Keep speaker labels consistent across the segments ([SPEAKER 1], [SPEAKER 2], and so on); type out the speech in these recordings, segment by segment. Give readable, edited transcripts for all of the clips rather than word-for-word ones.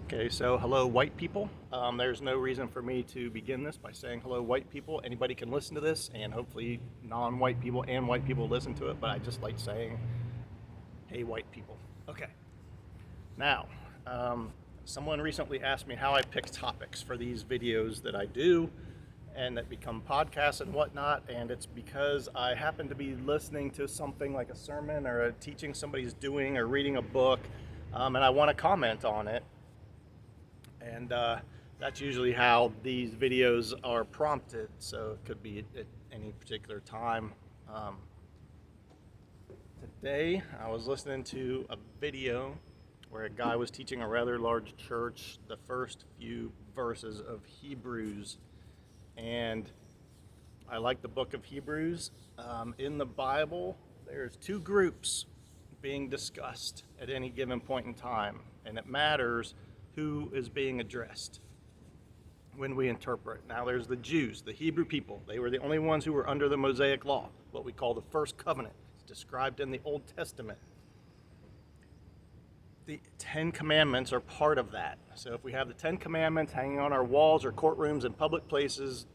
[SPEAKER 1] Okay, so hello, white people. There's no reason for me to begin this by saying hello, white people. Anybody can listen to this, and hopefully, non white people and white people listen to it, but I just like saying, hey, white people. Okay, now, um, someone recently asked me how I pick topics for these videos that I do and that become podcasts and whatnot, and it's because I happen to be listening to something like a sermon or a teaching somebody's doing or reading a book, and I want to comment on it. And that's usually how these videos are prompted. So it could be at any particular time. Um, Today, I was listening to a video where a guy was teaching a rather large church the first few verses of Hebrews. And I like the book of Hebrews. In the Bible, there's two groups being discussed at any given point in time, and it matters who is being addressed when we interpret. Now, there's the Jews, the Hebrew people. They were the only ones who were under the Mosaic law, what we call the first covenant. It's described in the Old Testament. The Ten Commandments are part of that. So if we have the Ten Commandments hanging on our walls or courtrooms and public places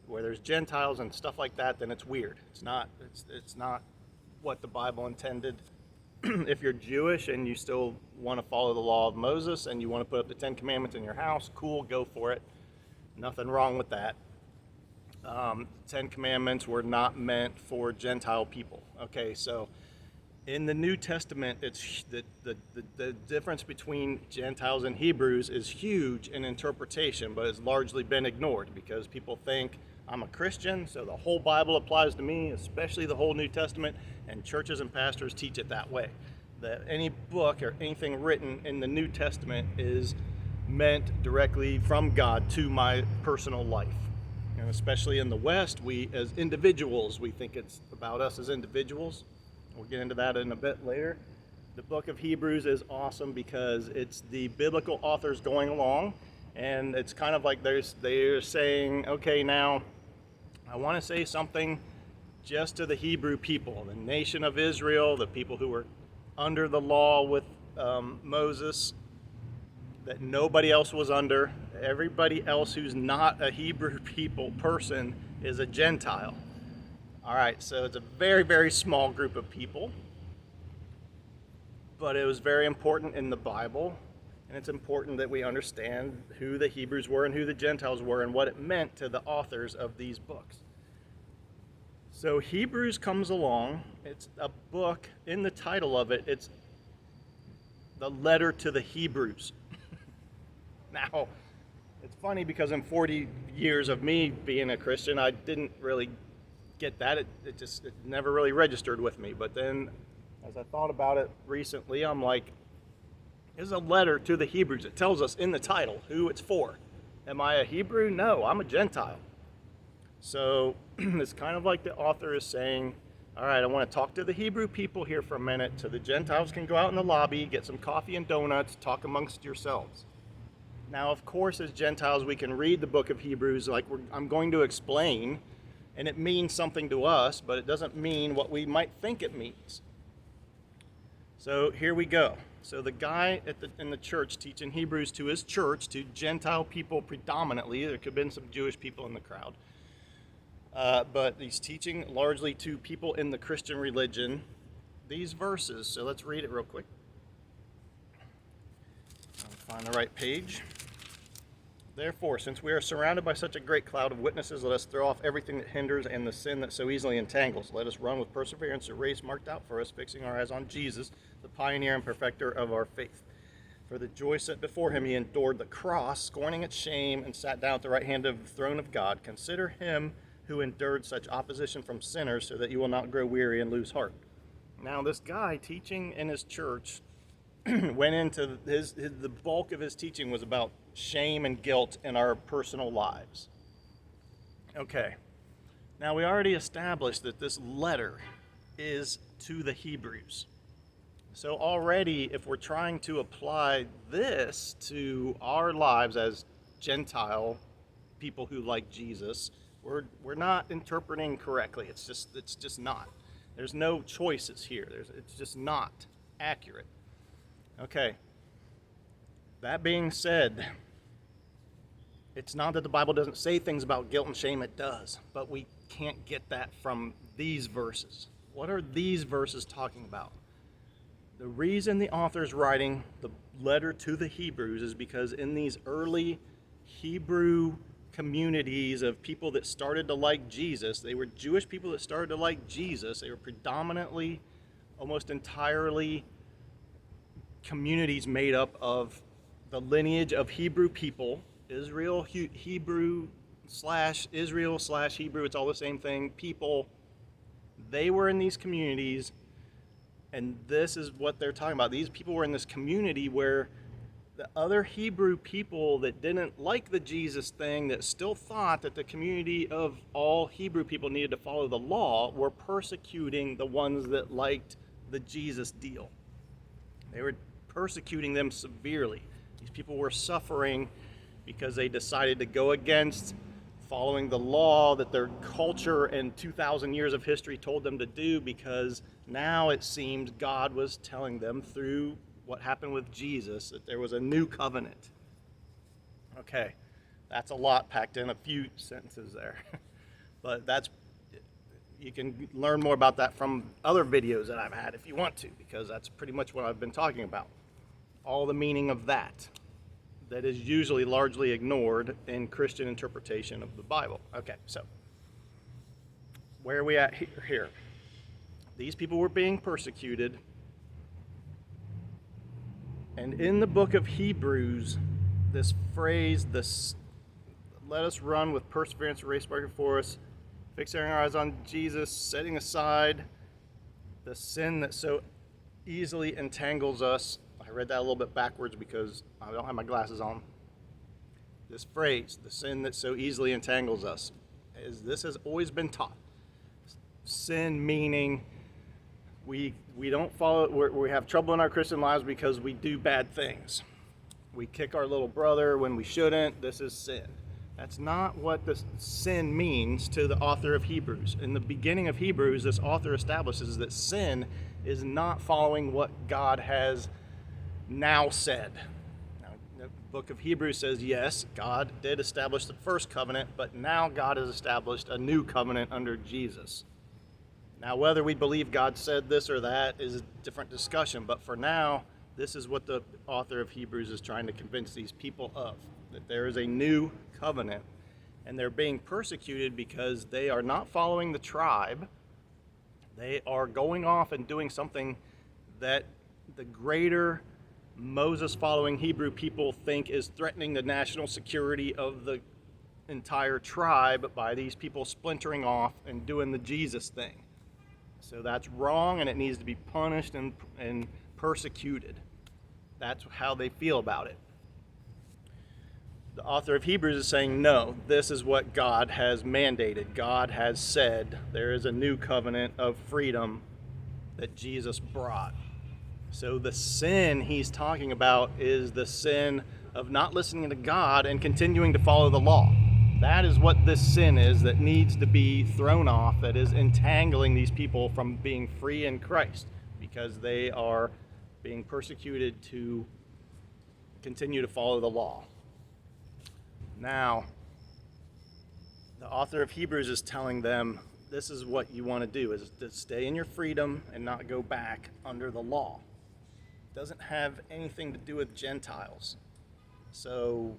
[SPEAKER 1] where there's Gentiles and stuff like that, then it's weird. It's not what the Bible intended. If you're Jewish and you still want to follow the law of Moses and you want to put up the Ten Commandments in your house, cool, go for it. Nothing wrong with that. Ten Commandments were not meant for Gentile people. Okay, so in the New Testament, it's the difference between Gentiles and Hebrews is huge in interpretation, but it's largely been ignored because people think I'm a Christian, so the whole Bible applies to me, especially the whole New Testament, and churches and pastors teach it that way. That any book or anything written in the New Testament is meant directly from God to my personal life. And especially in the West, we as individuals, we think it's about us as individuals. We'll get into that in a bit later. The book of Hebrews is awesome because it's the biblical authors going along, and it's kind of like they're saying, okay, now I want to say something just to the Hebrew people, the nation of Israel, the people who were under the law with Moses, that nobody else was under. Everybody else who's not a Hebrew people person is a Gentile. All right, so it's a very, very small group of people, but it was very important in the Bible, and it's important that we understand who the Hebrews were and who the Gentiles were and what it meant to the authors of these books. So Hebrews comes along. It's a book. In the title of it, it's the letter to the Hebrews. Now, it's funny because in 40 years of me being a Christian, I didn't really get that. It never really registered with me. But then as I thought about it recently, I'm like, it's a letter to the Hebrews. It tells us in the title who it's for. Am I a Hebrew? No, I'm a Gentile. So it's kind of like the author is saying, all right, I want to talk to the Hebrew people here for a minute so the Gentiles can go out in the lobby, get some coffee and donuts, talk amongst yourselves. Now, of course, as Gentiles, we can read the book of Hebrews like I'm going to explain, and it means something to us, but it doesn't mean what we might think it means. So here we go. So the guy in the church teaching Hebrews to his church, to Gentile people predominantly, there could have been some Jewish people in the crowd, but he's teaching largely to people in the Christian religion these verses. So let's read it real quick. I'll find the right page. Therefore, since we are surrounded by such a great cloud of witnesses, let us throw off everything that hinders and the sin that so easily entangles. Let us run with perseverance the race marked out for us, fixing our eyes on Jesus, the pioneer and perfecter of our faith. For the joy set before him, he endured the cross, scorning its shame, and sat down at the right hand of the throne of God. Consider him who endured such opposition from sinners, so that you will not grow weary and lose heart. Now, this guy teaching in his church went into the bulk of his teaching was about shame and guilt in our personal lives. Okay, now we already established that this letter is to the Hebrews. So already, if we're trying to apply this to our lives as Gentile people who like Jesus, we're not interpreting correctly. It's just not. There's no choices here. It's just not accurate. Okay. That being said, it's not that the Bible doesn't say things about guilt and shame, it does, but we can't get that from these verses. What are these verses talking about? The reason the author's writing the letter to the Hebrews is because in these early Hebrew communities of people that started to like Jesus, they were Jewish people that started to like Jesus. They were predominantly, almost entirely, communities made up of the lineage of Hebrew people, Hebrew slash Israel slash Hebrew, it's all the same thing, people. They were in these communities, and this is what they're talking about. These people were in this community where the other Hebrew people that didn't like the Jesus thing, that still thought that the community of all Hebrew people needed to follow the law, were persecuting the ones that liked the Jesus deal. They were persecuting them severely. These people were suffering because they decided to go against following the law that their culture and 2,000 years of history told them to do, because now it seemed God was telling them through what happened with Jesus that there was a new covenant. Okay, that's a lot packed in a few sentences there. But you can learn more about that from other videos that I've had if you want to, because that's pretty much what I've been talking about. All the meaning of that is usually largely ignored in Christian interpretation of the Bible. Okay, so where are we at here? These people were being persecuted. And in the book of Hebrews, this phrase, let us run with perseverance the race marked before us, fixing our eyes on Jesus, setting aside the sin that so easily entangles us. I read that a little bit backwards because I don't have my glasses on. This phrase, the sin that so easily entangles us, this has always been taught. Sin meaning we don't follow, we have trouble in our Christian lives because we do bad things. We kick our little brother when we shouldn't. This is sin. That's not what the sin means to the author of Hebrews. In the beginning of Hebrews, this author establishes that sin is not following what God has now said. Now, the book of Hebrews says, yes, God did establish the first covenant, but now God has established a new covenant under Jesus. Now, whether we believe God said this or that is a different discussion, but for now, this is what the author of Hebrews is trying to convince these people of, that there is a new covenant, and they're being persecuted because they are not following the tribe. They are going off and doing something that the greater Moses-following Hebrew people think is threatening the national security of the entire tribe by these people splintering off and doing the Jesus thing. So that's wrong, and it needs to be punished and persecuted. That's how they feel about it. The author of Hebrews is saying, no, this is what God has mandated. God has said there is a new covenant of freedom that Jesus brought. So the sin he's talking about is the sin of not listening to God and continuing to follow the law. That is what this sin is that needs to be thrown off, that is entangling these people from being free in Christ, because they are being persecuted to continue to follow the law. Now, the author of Hebrews is telling them this is what you want to do, is to stay in your freedom and not go back under the law. It doesn't have anything to do with Gentiles. So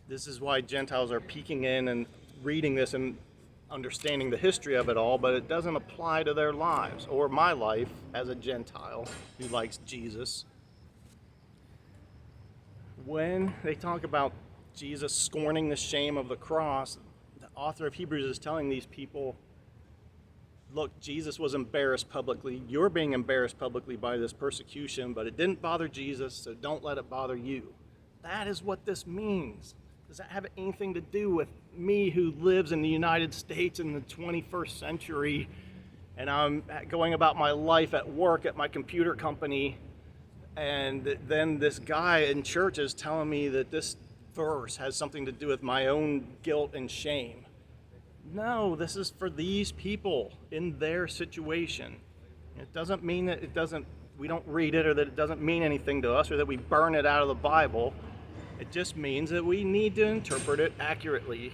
[SPEAKER 1] this is why Gentiles are peeking in and reading this and understanding the history of it all, but it doesn't apply to their lives or my life as a Gentile who likes Jesus. When they talk about Jesus scorning the shame of the cross, the author of Hebrews is telling these people, look, Jesus was embarrassed publicly. You're being embarrassed publicly by this persecution, but it didn't bother Jesus, so don't let it bother you. That is what this means. Does that have anything to do with me who lives in the United States in the 21st century, and I'm going about my life at work at my computer company, and then this guy in church is telling me that this verse has something to do with my own guilt and shame? No, this is for these people in their situation. It doesn't mean that we don't read it or that it doesn't mean anything to us or that we burn it out of the Bible. It just means that we need to interpret it accurately.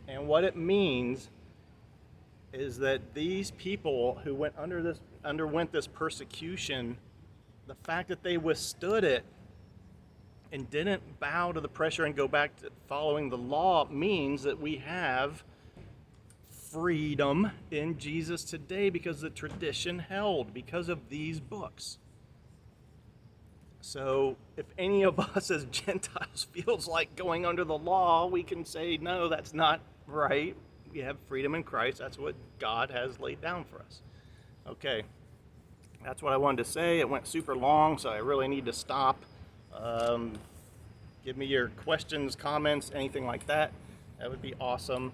[SPEAKER 1] And what it means is that these people who underwent this persecution, the fact that they withstood it and didn't bow to the pressure and go back to following the law means that we have freedom in Jesus today because the tradition held because of these books. So if any of us as Gentiles feels like going under the law, we can say, no, that's not right. We have freedom in Christ. That's what God has laid down for us. Okay, that's what I wanted to say. It went super long, so I really need to stop. Give me your questions, comments, anything like that. That would be awesome.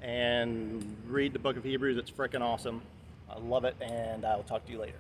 [SPEAKER 1] And read the book of Hebrews. It's freaking awesome. I love it, and I will talk to you later.